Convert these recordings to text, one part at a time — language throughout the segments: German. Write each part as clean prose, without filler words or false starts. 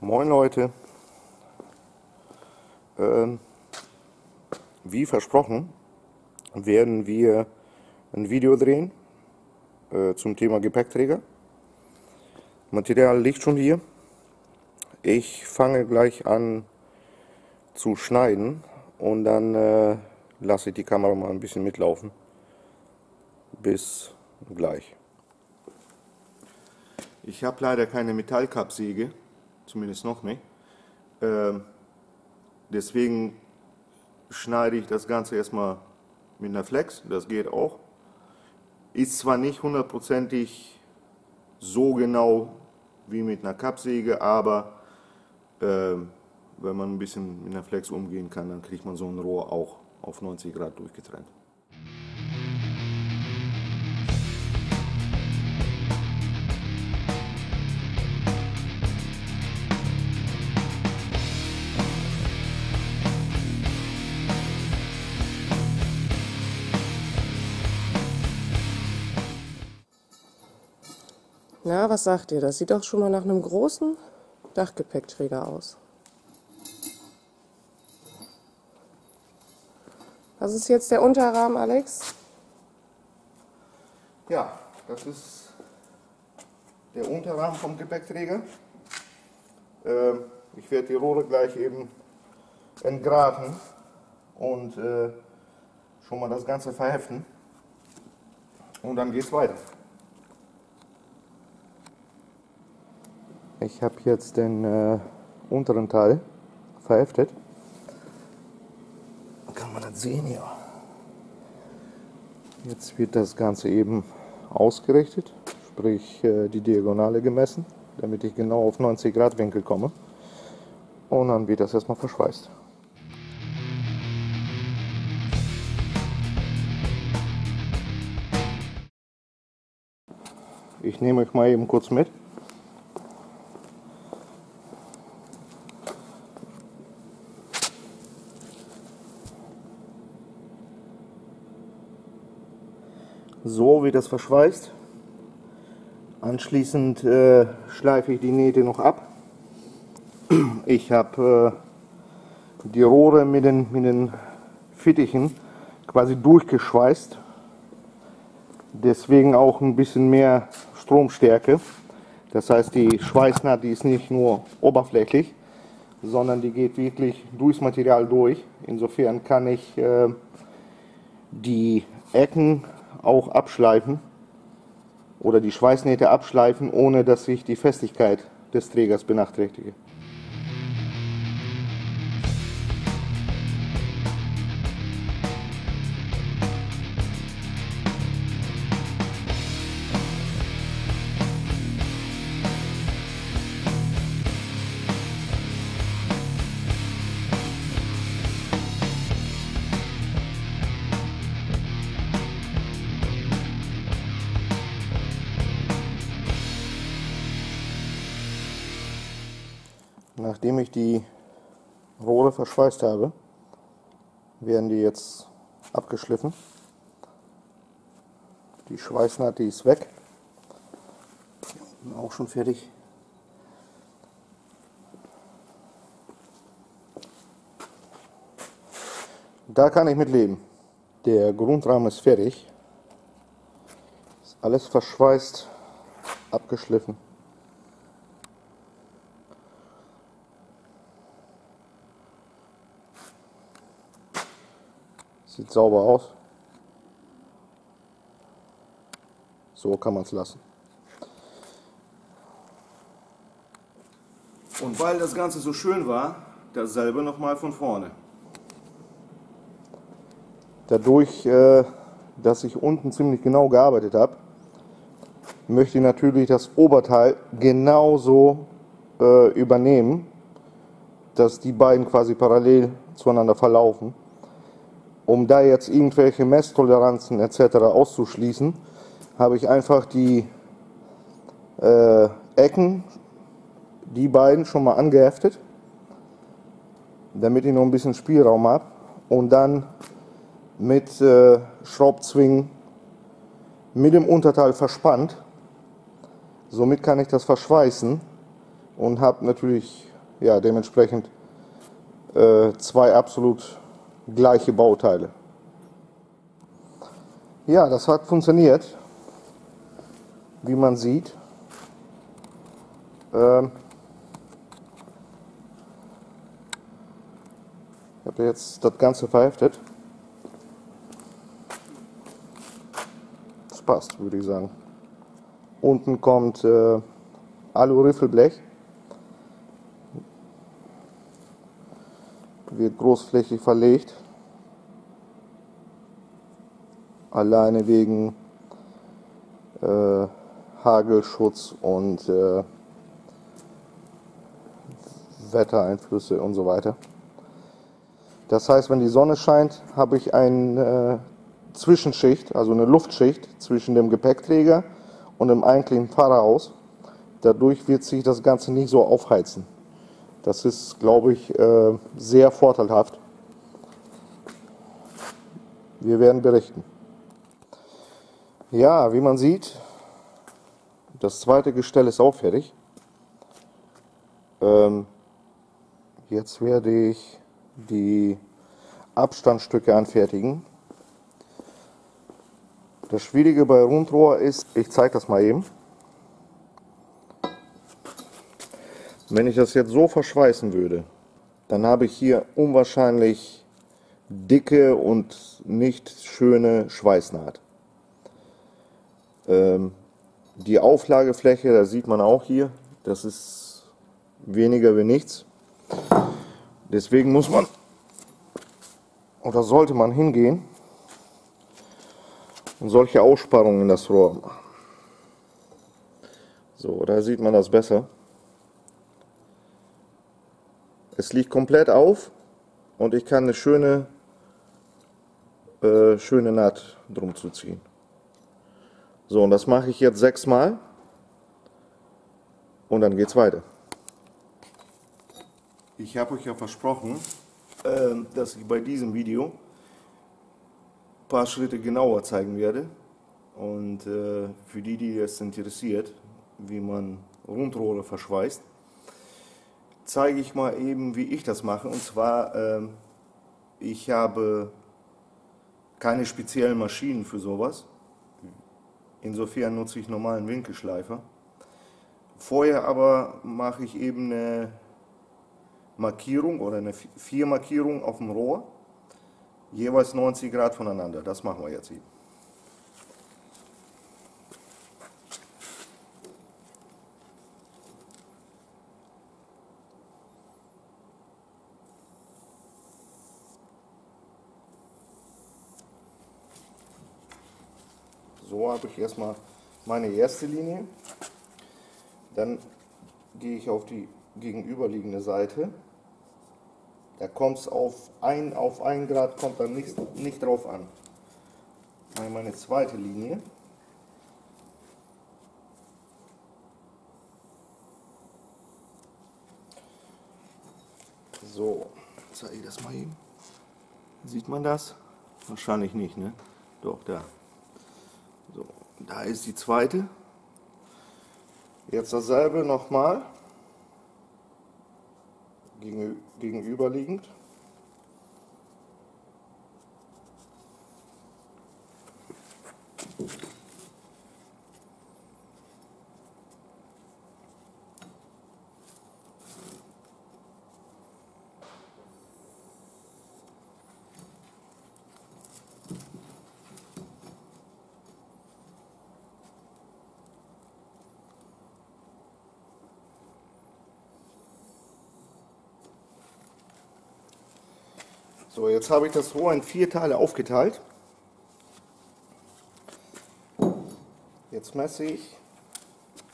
Moin Leute, wie versprochen werden wir ein Video drehen zum Thema Gepäckträger. Material liegt schon hier. Ich fange gleich an zu schneiden und dann lasse ich die Kamera mal ein bisschen mitlaufen. Bis gleich. Ich habe leider keine Metallkappsäge. Zumindest noch nicht. Deswegen schneide ich das Ganze erstmal mit einer Flex, das geht auch. Ist zwar nicht hundertprozentig so genau wie mit einer Kappsäge, aber wenn man ein bisschen mit einer Flex umgehen kann, dann kriegt man so ein Rohr auch auf 90 Grad durchgetrennt. Na, was sagt ihr? Das sieht doch schon mal nach einem großen Dachgepäckträger aus. Was ist jetzt der Unterrahmen, Alex? Ja, das ist der Unterrahmen vom Gepäckträger. Ich werde die Rohre gleich eben entgraten und schon mal das Ganze verheften. Und dann geht es weiter. Ich habe jetzt den unteren Teil verheftet. Kann man das sehen hier? Jetzt wird das Ganze eben ausgerichtet, sprich die Diagonale gemessen, damit ich genau auf 90 Grad Winkel komme. Und dann wird das erstmal verschweißt. Ich nehme euch mal eben kurz mit. So wird das verschweißt. Anschließend schleife ich die Nähte noch ab. Ich habe die Rohre mit den Fittichen quasi durchgeschweißt. Deswegen auch ein bisschen mehr Stromstärke. Das heißt, die Schweißnaht, die ist nicht nur oberflächlich, sondern die geht wirklich durchs Material durch. Insofern kann ich die Ecken auch abschleifen oder die Schweißnähte abschleifen, ohne dass ich die Festigkeit des Trägers benachträchtige. Nachdem ich die Rohre verschweißt habe, werden die jetzt abgeschliffen. Die Schweißnaht, die ist weg. Auch schon fertig. Da kann ich mit leben. Der Grundrahmen ist fertig. Ist alles verschweißt, abgeschliffen. Sieht sauber aus. So kann man es lassen. Und weil das Ganze so schön war, dasselbe nochmal von vorne. Dadurch, dass ich unten ziemlich genau gearbeitet habe, möchte ich natürlich das Oberteil genauso übernehmen, dass die beiden quasi parallel zueinander verlaufen. Um da jetzt irgendwelche Messtoleranzen etc. auszuschließen, habe ich einfach die Ecken, die beiden schon mal angeheftet, damit ich noch ein bisschen Spielraum habe, und dann mit Schraubzwingen mit dem Unterteil verspannt. Somit kann ich das verschweißen und habe natürlich ja, dementsprechend zwei absolut gleiche Bauteile. Ja, das hat funktioniert, wie man sieht. Ich habe jetzt das Ganze verheftet. Das passt, würde ich sagen. Unten kommt Alu-Riffelblech. Wird großflächig verlegt. Alleine wegen Hagelschutz und Wettereinflüsse und so weiter. Das heißt, wenn die Sonne scheint, habe ich eine Zwischenschicht, also eine Luftschicht zwischen dem Gepäckträger und dem eigentlichen Fahrerhaus. Dadurch wird sich das Ganze nicht so aufheizen. Das ist, glaube ich, sehr vorteilhaft. Wir werden berichten. Ja, wie man sieht, das zweite Gestell ist auch fertig. Jetzt werde ich die Abstandsstücke anfertigen. Das Schwierige bei Rundrohr ist, ich zeige das mal eben. Wenn ich das jetzt so verschweißen würde, dann habe ich hier unwahrscheinlich dicke und nicht schöne Schweißnaht. Die Auflagefläche, das sieht man auch hier, das ist weniger wie nichts. Deswegen muss man oder sollte man hingehen und solche Aussparungen in das Rohr machen. So, da sieht man das besser. Es liegt komplett auf und ich kann eine schöne Naht drum zuziehen. So, und das mache ich jetzt 6 Mal und dann geht's weiter. Ich habe euch ja versprochen, dass ich bei diesem Video ein paar Schritte genauer zeigen werde. Und für die, die es interessiert, wie man Rundrohre verschweißt, zeige ich mal eben, wie ich das mache. Und zwar, ich habe keine speziellen Maschinen für sowas. Insofern nutze ich normalen Winkelschleifer. Vorher aber mache ich eben eine Markierung oder eine 4 Markierung auf dem Rohr, jeweils 90 Grad voneinander. Das machen wir jetzt eben. So habe ich erstmal meine erste Linie. Dann gehe ich auf die gegenüberliegende Seite. Da kommt es auf 1 Grad kommt dann nicht drauf an. Meine zweite Linie. So, zeige ich das mal eben. Sieht man das? Wahrscheinlich nicht, ne? Doch, da. So, da ist die zweite. Jetzt dasselbe nochmal. Gegenüberliegend. So, jetzt habe ich das Rohr in 4 Teile aufgeteilt. Jetzt messe ich.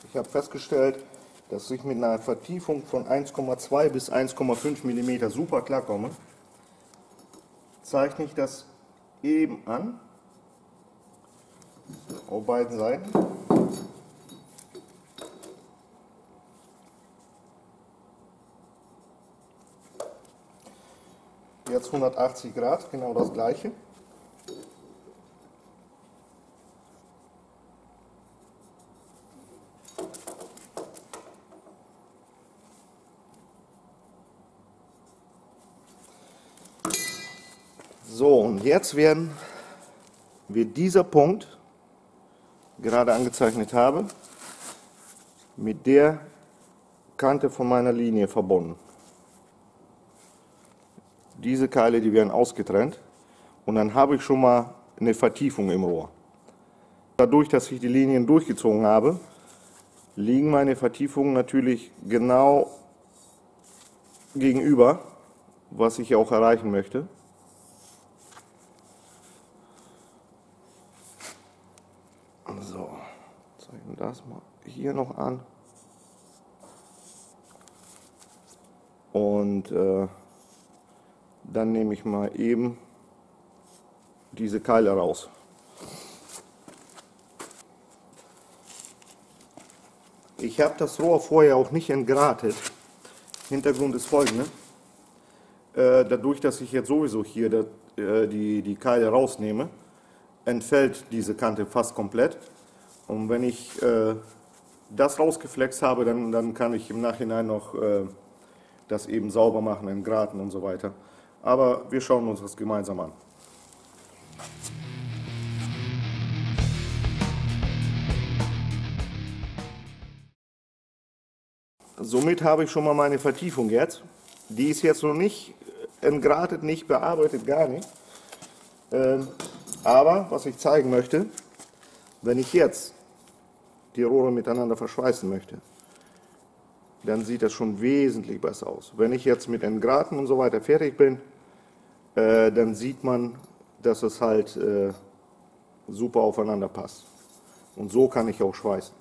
Ich habe festgestellt, dass ich mit einer Vertiefung von 1,2 bis 1,5 mm super klarkomme. Zeichne ich das eben an, auf beiden Seiten. Jetzt 180 Grad, genau das gleiche. So, und jetzt werden wir dieser Punkt, gerade angezeichnet habe, mit der Kante von meiner Linie verbunden. Diese Keile, die werden ausgetrennt und dann habe ich schon mal eine Vertiefung im Rohr. Dadurch, dass ich die Linien durchgezogen habe, liegen meine Vertiefungen natürlich genau gegenüber, was ich auch erreichen möchte. So, zeigen das mal hier noch an. Und dann nehme ich mal eben diese Keile raus. Ich habe das Rohr vorher auch nicht entgratet. Hintergrund ist folgende. Dadurch, dass ich jetzt sowieso hier die Keile rausnehme, entfällt diese Kante fast komplett. Und wenn ich das rausgeflext habe, dann kann ich im Nachhinein noch das eben sauber machen, entgraten und so weiter. Aber wir schauen uns das gemeinsam an. Somit habe ich schon mal meine Vertiefung jetzt. Die ist jetzt noch nicht entgratet, nicht bearbeitet, gar nicht. Aber was ich zeigen möchte, wenn ich jetzt die Rohre miteinander verschweißen möchte, dann sieht das schon wesentlich besser aus. Wenn ich jetzt mit Entgraten und so weiter fertig bin, dann sieht man, dass es halt super aufeinander passt. Und so kann ich auch schweißen.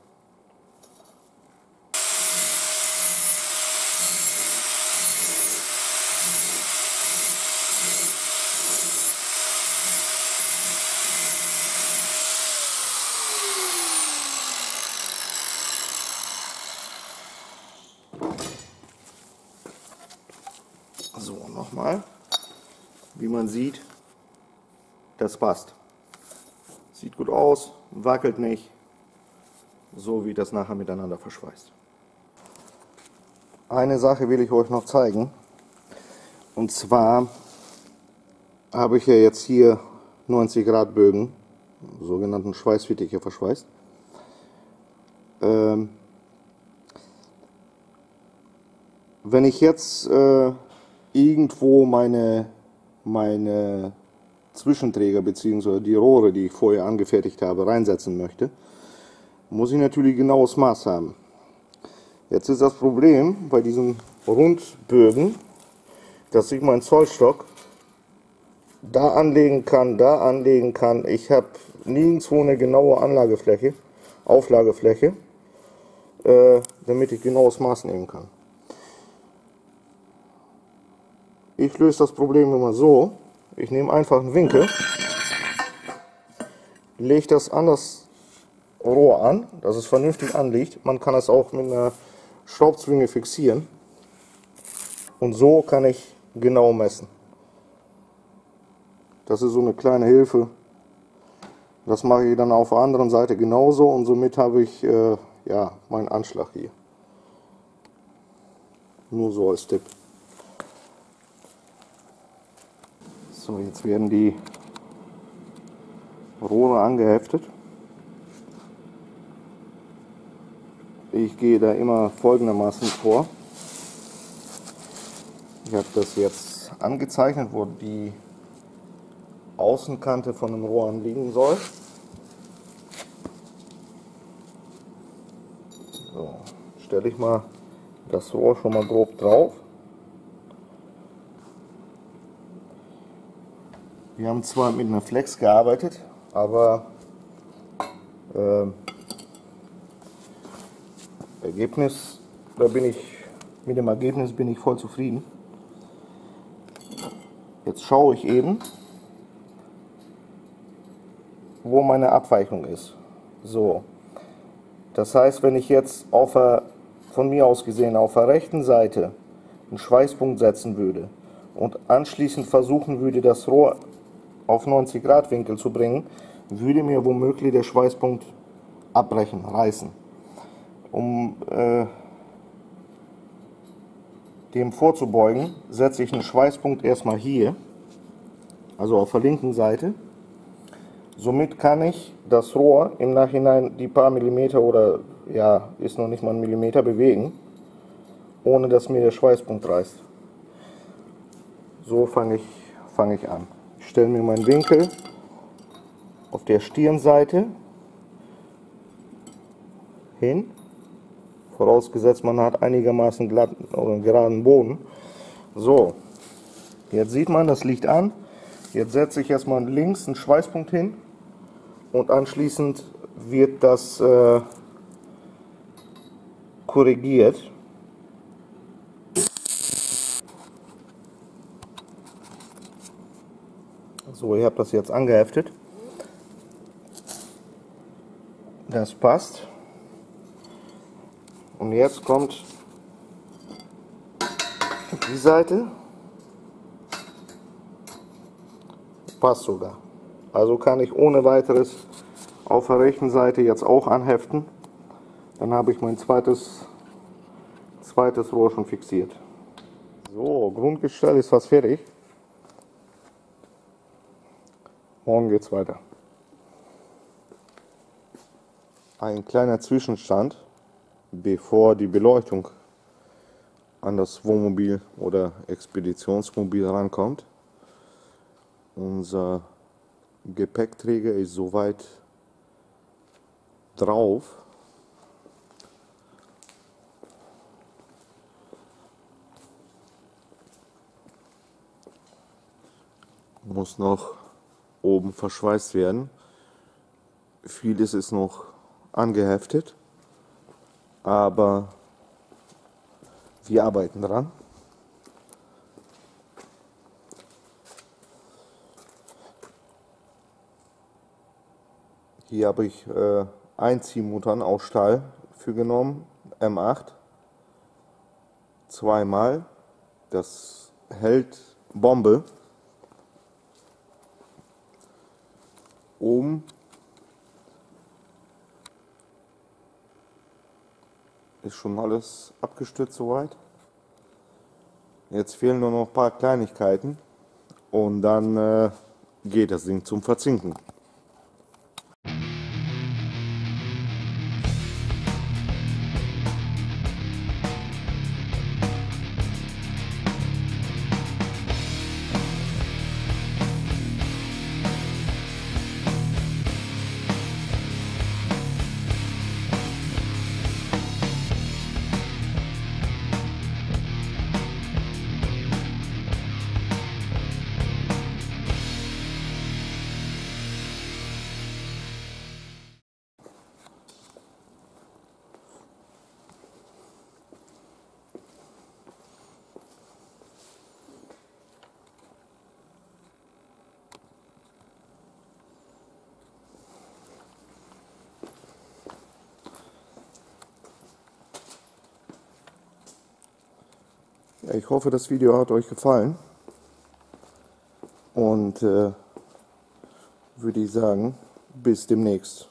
So, nochmal. Wie man sieht, das passt. Sieht gut aus, wackelt nicht, so wie das nachher miteinander verschweißt. Eine Sache will ich euch noch zeigen. Und zwar habe ich ja jetzt hier 90 Grad Bögen, sogenannten Schweißfittiche verschweißt. Wenn ich jetzt irgendwo meine Zwischenträger bzw. die Rohre, die ich vorher angefertigt habe, reinsetzen möchte, muss ich natürlich genaues Maß haben. Jetzt ist das Problem bei diesen Rundbögen, dass ich meinen Zollstock da anlegen kann. Ich habe nirgendwo eine genaue Auflagefläche, damit ich genaues Maß nehmen kann. Ich löse das Problem immer so: Ich nehme einfach einen Winkel, lege das an das Rohr an, dass es vernünftig anliegt. Man kann es auch mit einer Schraubzwinge fixieren. Und so kann ich genau messen. Das ist so eine kleine Hilfe. Das mache ich dann auf der anderen Seite genauso und somit habe ich ja, meinen Anschlag hier. Nur so als Tipp. So, jetzt werden die Rohre angeheftet. Ich gehe da immer folgendermaßen vor. Ich habe das jetzt angezeichnet, wo die Außenkante von dem Rohr liegen soll. So, stelle ich mal das Rohr schon mal grob drauf. Wir haben zwar mit einer Flex gearbeitet, aber mit dem Ergebnis bin ich voll zufrieden. Jetzt schaue ich eben, wo meine Abweichung ist. So, das heißt, wenn ich jetzt von mir aus gesehen auf der rechten Seite einen Schweißpunkt setzen würde und anschließend versuchen würde, das Rohr auf 90 Grad Winkel zu bringen, würde mir womöglich der Schweißpunkt abbrechen, reißen. Um dem vorzubeugen, setze ich einen Schweißpunkt erstmal hier also auf der linken Seite. Somit kann ich das Rohr im Nachhinein die paar Millimeter oder ja, ist noch nicht mal ein Millimeter bewegen, ohne dass mir der Schweißpunkt reißt. So fange ich an. Ich stelle mir meinen Winkel auf der Stirnseite hin, vorausgesetzt man hat einigermaßen glatten oder geraden Boden. So, jetzt sieht man, das liegt an. Jetzt setze ich erstmal links einen Schweißpunkt hin und anschließend wird das korrigiert. So, ich habe das jetzt angeheftet. Das passt. Und jetzt kommt die Seite. Passt sogar. Also kann ich ohne weiteres auf der rechten Seite jetzt auch anheften. Dann habe ich mein zweites Rohr schon fixiert. So, Grundgestell ist fast fertig. Morgen geht's weiter. Ein kleiner Zwischenstand, bevor die Beleuchtung an das Wohnmobil oder Expeditionsmobil rankommt. Unser Gepäckträger ist soweit drauf. Muss noch oben verschweißt werden. Vieles ist noch angeheftet, aber wir arbeiten dran. Hier habe ich Einziehmuttern aus Stahl für genommen, M8, zweimal. Das hält Bombe. Oben ist schon alles abgestützt soweit. Jetzt fehlen nur noch ein paar Kleinigkeiten und dann geht das Ding zum Verzinken. Ja, ich hoffe, das Video hat euch gefallen und würde ich sagen, bis demnächst.